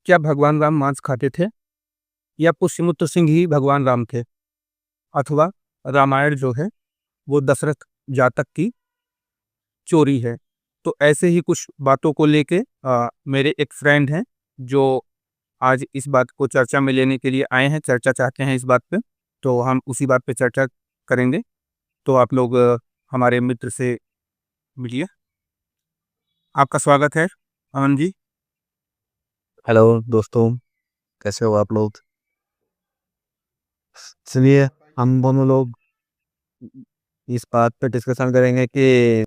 क्या भगवान राम मांस खाते थे या पुष्यमित्र सिंह ही भगवान राम थे अथवा रामायण जो है वो दशरथ जातक की चोरी है। तो ऐसे ही कुछ बातों को लेके मेरे एक फ्रेंड हैं जो आज इस बात को चर्चा में लेने के लिए आए हैं, चर्चा चाहते हैं इस बात पे। तो हम उसी बात पे चर्चा करेंगे। तो आप लोग हमारे मित्र से मिलिए। आपका स्वागत है अमन जी। हेलो दोस्तों, कैसे हो आप लोग? चलिए, हम दोनों लोग इस बात पे डिस्कशन करेंगे कि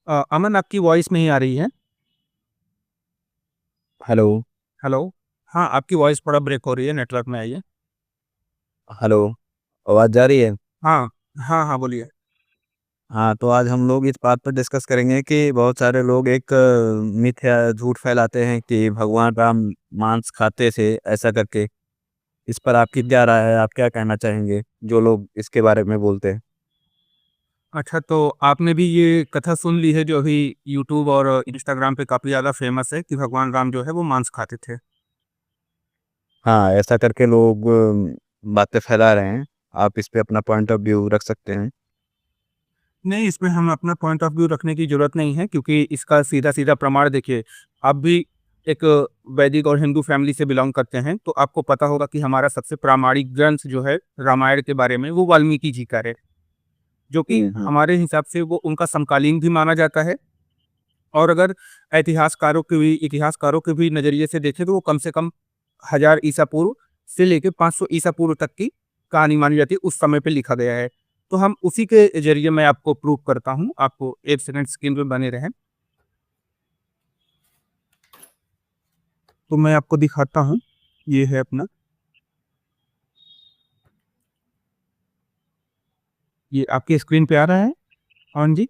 अमन आपकी वॉइस नहीं आ रही है। हेलो। हेलो। हाँ, आपकी वॉइस थोड़ा ब्रेक हो रही है, नेटवर्क में आइए। हेलो, आवाज़ जा रही है? हाँ हाँ हाँ, बोलिए। हाँ, तो आज हम लोग इस बात पर डिस्कस करेंगे कि बहुत सारे लोग एक मिथ या झूठ फैलाते हैं कि भगवान राम मांस खाते थे, ऐसा करके। इस पर आपकी क्या राय है? आप क्या कहना चाहेंगे जो लोग इसके बारे में बोलते हैं? अच्छा, तो आपने भी ये कथा सुन ली है जो अभी यूट्यूब और इंस्टाग्राम पे काफ़ी ज़्यादा फेमस है कि भगवान राम जो है वो मांस खाते थे। हाँ, ऐसा करके लोग बातें फैला रहे हैं। आप इस पे अपना पॉइंट ऑफ व्यू रख सकते हैं। नहीं, इसमें हम अपना पॉइंट ऑफ व्यू रखने की ज़रूरत नहीं है क्योंकि इसका सीधा-सीधा प्रमाण देखिए। आप भी एक वैदिक और हिंदू फैमिली से बिलॉन्ग करते हैं, तो आपको पता होगा कि हमारा सबसे प्रामाणिक ग्रंथ जो है रामायण के बारे में वो वाल्मीकि जी का है, जो कि हम्म। हमारे हिसाब से वो उनका समकालीन भी माना जाता है। और अगर इतिहासकारों के भी नज़रिए से देखें तो वो कम से कम 1000 ईसा पूर्व से लेके 500 ईसा पूर्व तक की कहानी मानी जाती है, उस समय पे लिखा गया है। तो हम उसी के ज़रिए मैं आपको प्रूव करता हूँ। आपको 1 सेकंड स्क्रीन पे बने रहें। तो मैं आपको दिखाता हूँ। ये है अपना, ये आपकी स्क्रीन पे आ रहा है पवन जी?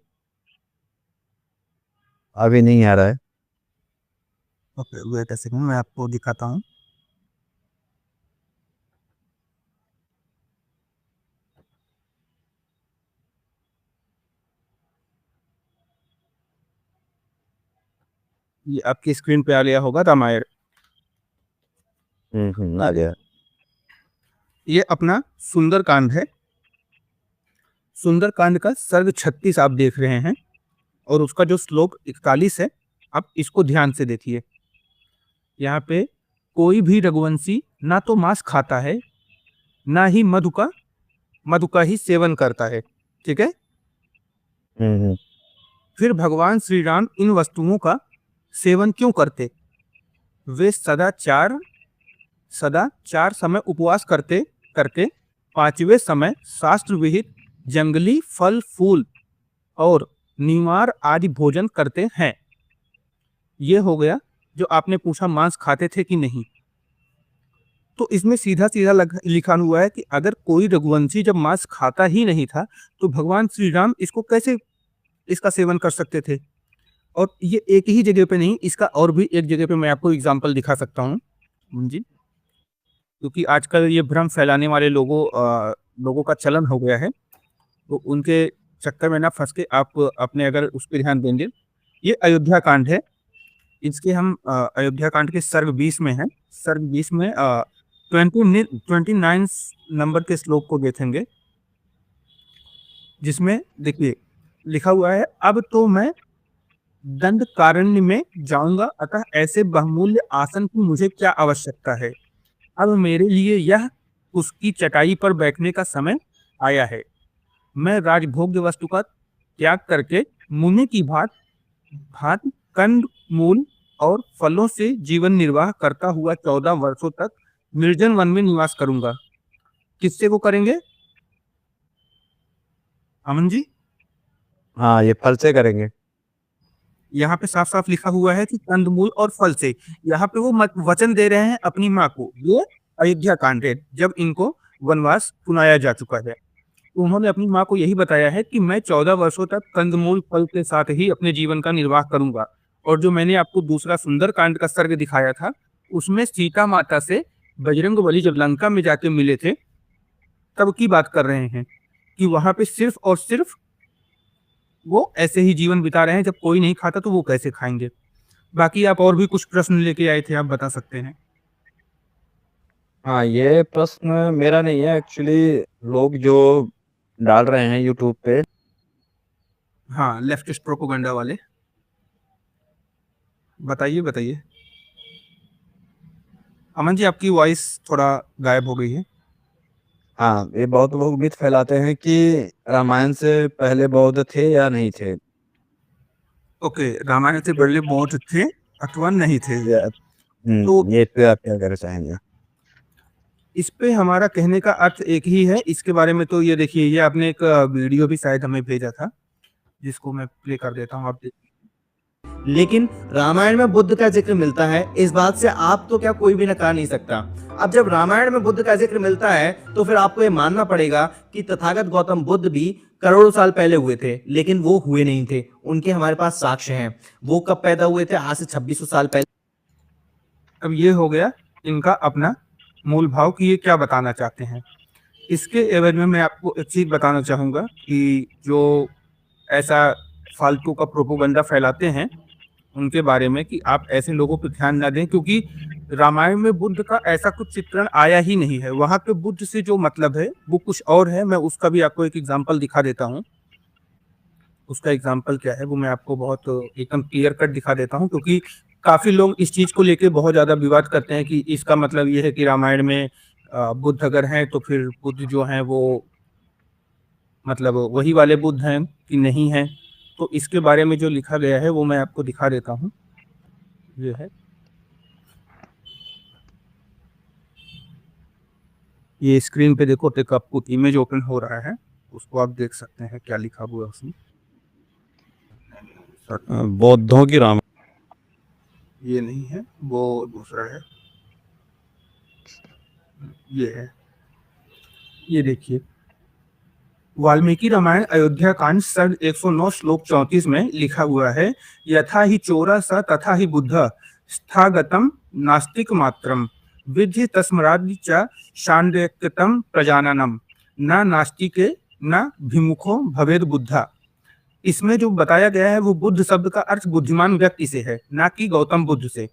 अभी नहीं आ रहा है। ओके, वेट अ सेकंड, मैं आपको दिखाता हूँ। ये आपकी स्क्रीन पे आ गया होगा रामायण। आ गया। ये अपना सुंदरकांड है। सुंदरकांड का सर्ग 36 आप देख रहे हैं और उसका जो श्लोक 41 है, आप इसको ध्यान से देखिए। यहाँ पे कोई भी रघुवंशी ना तो मांस खाता है, ना ही मधु का ही सेवन करता है। ठीक है। हम्म। फिर भगवान श्री राम इन वस्तुओं का सेवन क्यों करते? वे सदा चार समय उपवास करते करके पांचवें समय शास्त्र विहित जंगली फल फूल और निवार आदि भोजन करते हैं। ये हो गया जो आपने पूछा मांस खाते थे कि नहीं। तो इसमें सीधा-सीधा लिखा हुआ है कि अगर कोई रघुवंशी जब मांस खाता ही नहीं था, तो भगवान श्री राम इसको कैसे इसका सेवन कर सकते थे? और ये एक ही जगह पे नहीं, इसका और भी एक जगह पे मैं आपको एग्ज़ाम्पल दिखा सकता हूँ। जी, क्योंकि आजकल ये भ्रम फैलाने वाले लोगों का चलन हो गया है, तो उनके चक्कर में ना फँस के आप अपने अगर उस पे ध्यान देंगे, ये अयोध्या कांड है। इसके हम अयोध्या कांड के सर्ग 20 में हैं। सर्ग 20 में 29 नंबर के श्लोक को देखेंगे, जिसमें देखिए लिखा हुआ है, अब तो मैं दंडकारण्य में जाऊंगा, अतः ऐसे बहुमूल्य आसन की मुझे क्या आवश्यकता है। अब मेरे लिए यह उसकी चटाई पर बैठने का समय आया है। मैं राजभोग्य वस्तु का त्याग करके मुनि की भांति कंद मूल और फलों से जीवन निर्वाह करता हुआ 14 वर्षों तक निर्जन वन में निवास करूंगा। किससे वो करेंगे अमन जी? हाँ, ये फल से करेंगे। यहाँ पे साफ साफ लिखा हुआ है कि कंदमूल और फल से। यहाँ पे वो वचन दे रहे हैं अपनी माँ को। ये अयोध्या कांड है, जब इनको वनवास सुनाया जा चुका है। तो उन्होंने अपनी माँ को यही बताया है कि मैं 14 वर्षों तक कंदमूल फल के साथ ही अपने जीवन का निर्वाह करूंगा। और जो मैंने आपको दूसरा सुंदर कांड का सर्ग दिखाया था, उसमें सीता माता से बजरंग बली जब लंका में जाके मिले थे, तब की बात कर रहे हैं कि वहां पे सिर्फ और सिर्फ वो ऐसे ही जीवन बिता रहे हैं, जब कोई नहीं खाता तो वो कैसे खाएंगे। बाकी आप और भी कुछ प्रश्न लेके आए थे, आप बता सकते हैं। हाँ, ये प्रश्न मेरा नहीं है एक्चुअली, लोग जो डाल रहे हैं यूट्यूब पे। हाँ, लेफ्टिस्ट प्रोपोगंडा वाले, बताइए बताइए। अमन जी, आपकी वॉइस थोड़ा गायब हो गई है। हाँ, ये बहुत लोग मिथ फैलाते हैं कि रामायण से पहले बौद्ध थे या नहीं थे। ओके, रामायण से पहले बौद्ध थे अथवा नहीं थे। तो ये पे आप क्या कहना चाहेंगे? इस पे हमारा कहने का अर्थ एक ही है। इसके बारे में तो ये देखिए, ये आपने एक वीडियो भी शायद हमें भेजा था, जिसको मैं प्ले कर देता हूँ, आप देखिए। लेकिन रामायण में बुद्ध का जिक्र मिलता है, इस बात से आप तो क्या कोई भी नकार नहीं सकता। अब जब रामायण में बुद्ध का जिक्र मिलता है तो फिर आपको ये मानना पड़ेगा कि तथागत गौतम बुद्ध भी करोड़ों साल पहले हुए थे, लेकिन वो हुए नहीं थे। उनके हमारे पास साक्ष्य हैं। वो कब पैदा हुए थे? आज से 2600 साल पहले। अब ये हो गया इनका अपना मूल भाव कि ये क्या बताना चाहते हैं। इसके एवज में मैं आपको एक चीज बताना चाहूंगा कि जो ऐसा फालतू का प्रोपोगंडा फैलाते हैं उनके बारे में, कि आप ऐसे लोगों पर ध्यान ना दें, क्योंकि रामायण में बुद्ध का ऐसा कुछ चित्रण आया ही नहीं है। वहां पे बुद्ध से जो मतलब है वो कुछ और है। मैं उसका भी आपको एक एग्जांपल दिखा देता हूँ। उसका एग्जांपल क्या है वो मैं आपको बहुत एकदम क्लियर कट दिखा देता हूँ, क्योंकि काफी लोग इस चीज को लेके बहुत ज्यादा विवाद करते हैं कि इसका मतलब ये है कि रामायण में बुद्ध अगर हैं तो फिर बुद्ध जो हैं वो मतलब वही वाले बुद्ध हैं कि नहीं हैं। तो इसके बारे में जो लिखा गया है वो मैं आपको दिखा देता हूँ। ये है, ये स्क्रीन पे देखो, एक आपको इमेज ओपन हो रहा है, उसको आप देख सकते हैं क्या लिखा हुआ है उसमें। बौद्धों की रामायण। ये नहीं है, वो दूसरा है, ये है। ये देखिए, वाल्मीकि रामायण अयोध्या कांड सर्ग 109 श्लोक 34 में लिखा हुआ है, यथा ही चोरा स तथा ही बुद्ध स्थागतम नास्तिक मात्रम विधि तस्मरादि च शांडेक्तम प्रजाननम न नास्तिके न भिमुखो भवेद बुद्धा। इसमें जो बताया गया है वो बुद्ध शब्द का अर्थ बुद्धिमान व्यक्ति से है, ना कि गौतम बुद्ध से।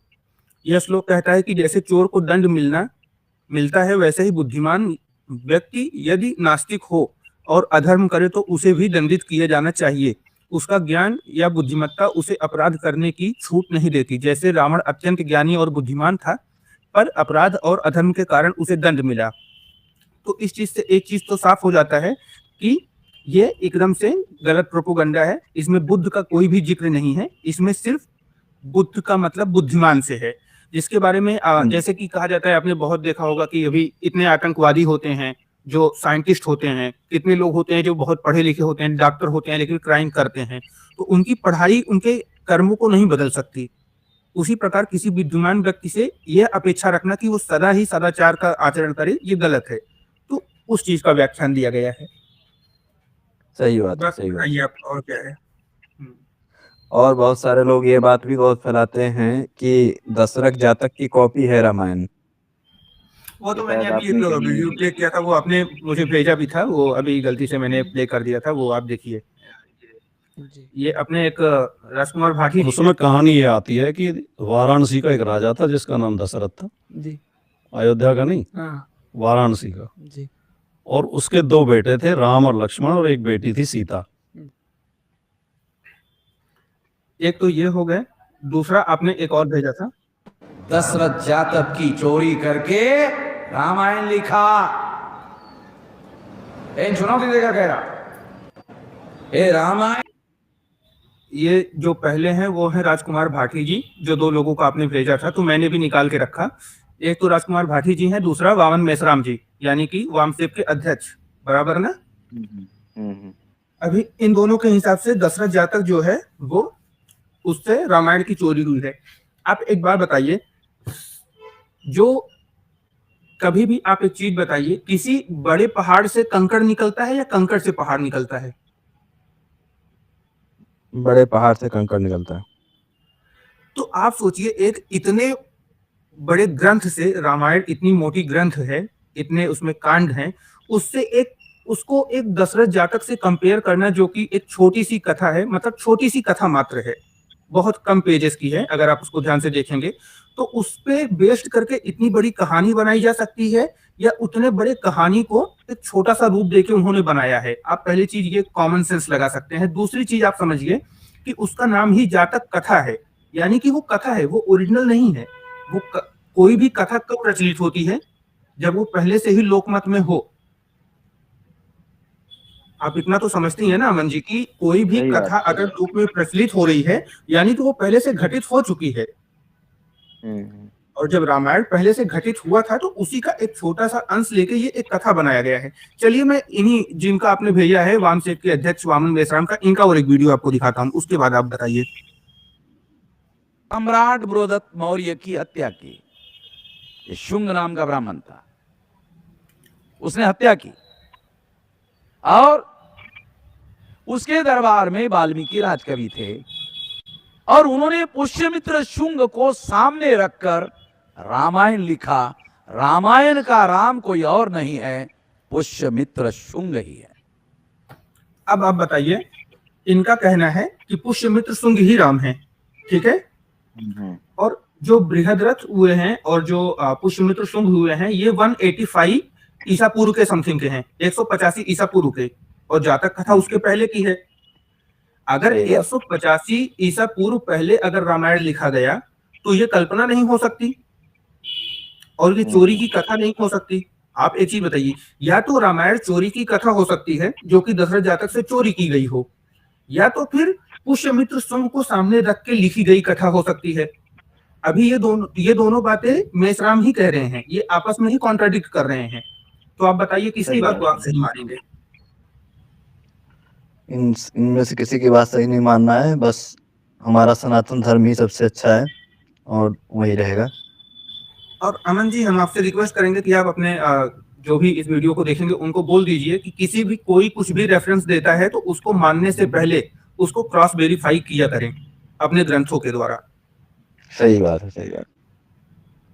यह श्लोक कहता है कि जैसे चोर को दंड मिलता है, वैसे ही बुद्धिमान व्यक्ति यदि नास्तिक हो और अधर्म करे तो उसे भी दंडित किया जाना चाहिए। उसका ज्ञान या बुद्धिमत्ता उसे अपराध करने की छूट नहीं देती। जैसे रावण अत्यंत ज्ञानी और बुद्धिमान था, पर अपराध और अधर्म के कारण उसे दंड मिला। तो इस चीज से एक चीज तो साफ हो जाता है कि ये एकदम से गलत प्रोपोगंडा है। इसमें बुद्ध का कोई भी जिक्र नहीं है। इसमें सिर्फ बुद्ध का मतलब बुद्धिमान से है, जिसके बारे में जैसे कि कहा जाता है, आपने बहुत देखा होगा कि अभी इतने आतंकवादी होते हैं जो साइंटिस्ट होते हैं, कितने लोग होते हैं जो बहुत पढ़े लिखे होते हैं, डॉक्टर होते हैं, लेकिन क्राइम करते हैं। तो उनकी पढ़ाई उनके कर्मों को नहीं बदल सकती। उसी प्रकार किसी बुद्धिमान व्यक्ति से यह अपेक्षा रखना कि वो सदा ही सदाचार का आचरण करे, ये गलत है। तो उस चीज का व्याख्यान दिया गया है। सही बात है, बस सही बात। बताइए आप, और क्या है। और बहुत सारे लोग ये बात भी बहुत फैलाते हैं कि दशरथ जातक की कॉपी है रामायण। वो तो मैंने अभी एक वीडियो प्ले किया था, वो आपने मुझे भेजा भी था, वो अभी गलती से मैंने प्ले कर दिया था, वो आप देखिए। ये अपने एक राजकुमार भाटी, उसमें कहानी ये आती है कि वाराणसी का एक राजा था जिसका नाम दशरथ था जी। अयोध्या का नहीं, हाँ वाराणसी का। जी। और उसके दो बेटे थे, राम और लक्ष्मण, और एक बेटी थी सीता। एक तो ये हो गए, दूसरा आपने एक और भेजा था, दशरथ जातक की चोरी करके रामायण लिखा। इन चुनौती देकर कह रहा ए रामायण। ये जो पहले हैं वो है राजकुमार भाटी जी, जो दो लोगों को आपने भेजा था, तो मैंने भी निकाल के रखा। एक तो राजकुमार भाटी जी हैं, दूसरा वामन मेश्राम जी, यानी कि वामसेप के अध्यक्ष, बराबर ना। अभी इन दोनों के हिसाब से दशरथ जातक जो है वो उससे रामायण की चोरी हुई है। आप एक बार बताइए, जो कभी भी आप एक चीज बताइए, किसी बड़े पहाड़ से कंकड़ निकलता है या कंकड़ से पहाड़ निकलता है? बड़े पहाड़ से कंकड़ निकलता है। तो आप सोचिए, एक इतने बड़े ग्रंथ से, रामायण इतनी मोटी ग्रंथ है, इतने उसमें कांड हैं, उससे एक उसको एक दशरथ जातक से कंपेयर करना, जो कि एक छोटी सी कथा है, मतलब छोटी सी कथा मात्र है, बहुत कम पेजेस की है। अगर आप उसको ध्यान से देखेंगे तो उस पे बेस्ड करके इतनी बड़ी कहानी बनाई जा सकती है, या उतने बड़े कहानी को एक छोटा सा रूप देके उन्होंने बनाया है। आप पहली चीज ये कॉमन सेंस लगा सकते हैं। दूसरी चीज आप समझिए कि उसका नाम ही जातक कथा है, यानी कि वो कथा है, वो ओरिजिनल नहीं है। कोई भी कथा कब प्रचलित होती है? जब वो पहले से ही लोकमत में हो। आप इतना तो समझती हैं ना अमन जी की कोई भी सही बात, कथा सही अगर लोक में प्रचलित हो रही है, यानी तो वो पहले से घटित हो चुकी है। और जब रामायण पहले से घटित हुआ था तो उसी का एक छोटा सा अंश लेके ये एक कथा बनाया गया है। चलिए मैं इन्हीं जिनका आपने भेजा है वामसेठ के अध्यक्ष वामन मेश्राम का, इनका और एक वीडियो आपको दिखाता हूँ, उसके बाद आप बताइए। सम्राट बृहदत्त मौर्य की हत्या की। ये शुंग नाम का ब्राह्मण था, उसने हत्या की और उसके दरबार में वाल्मीकि राजकवि थे और उन्होंने पुष्यमित्र शुंग को सामने रखकर रामायण लिखा। रामायण का राम कोई और नहीं है, पुष्यमित्र शुंग ही है। अब आप बताइए, इनका कहना है कि पुष्यमित्र शुंग ही राम है, ठीक है। और जो बृहद्रथ हुए हैं और जो पुष्यमित्र शुंग हुए हैं, ये 185 ईसा पूर्व के समथिंग के हैं, 185 ईसा पूर्व के, और जातक कथा उसके पहले की है। अगर 185 ईसा पूर्व पहले अगर रामायण लिखा गया तो ये कल्पना नहीं हो सकती और ये चोरी की कथा नहीं हो सकती। आप एक चीज बताइए, या तो रामायण चोरी की कथा हो सकती है जो कि दशरथ जातक से चोरी की गई हो, या तो फिर पुष्यमित्र शुंग को सामने रख के लिखी गई कथा हो सकती है। अभी ये दोनों बातें मेश्राम ही कह रहे हैं, ये आपस में ही कॉन्ट्राडिक्ट कर रहे हैं। तो आप बताइए किसकी बात को आप सही मानेंगे? इनमें से किसी की बात सही नहीं मानना है, बस हमारा सनातन धर्म ही सबसे अच्छा है और वही रहेगा। और अमन जी, हम आपसे रिक्वेस्ट करेंगे कि आप अपने जो भी इस वीडियो को देखेंगे उनको बोल दीजिए कि किसी भी कोई कुछ भी रेफरेंस देता है तो उसको मानने से पहले उसको क्रॉस वेरीफाई किया करें अपने ग्रंथों के द्वारा। सही बात है, सही बात।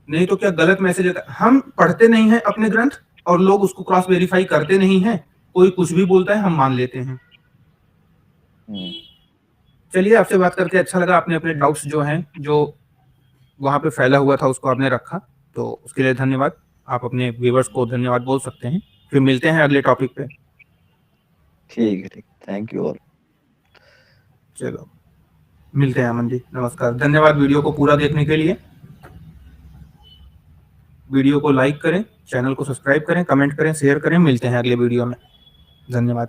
नहीं तो क्या गलत मैसेज आता है। हम पढ़ते नहीं हैं अपने ग्रंथ और लोग उसको क्रॉस वेरीफाई करते नहीं हैं, कोई कुछ भी बोलता है हम मान लेते हैं। चलिए, आपसे बात करके अच्छा लगा। आपने अपने डाउट्स जो हैं, जो वहां पे फैला हुआ था, उसको आपने रखा, तो उसके लिए धन्यवाद। आप अपने व्यूअर्स को धन्यवाद बोल सकते हैं। फिर मिलते हैं अगले टॉपिक पे। ठीक है, ठीक, थैंक यू ऑल। चलो मिलते हैं अमन जी, नमस्कार, धन्यवाद वीडियो को पूरा देखने के लिए। वीडियो को लाइक करें, चैनल को सब्सक्राइब करें, कमेंट करें, शेयर करें। मिलते हैं अगले वीडियो में, धन्यवाद।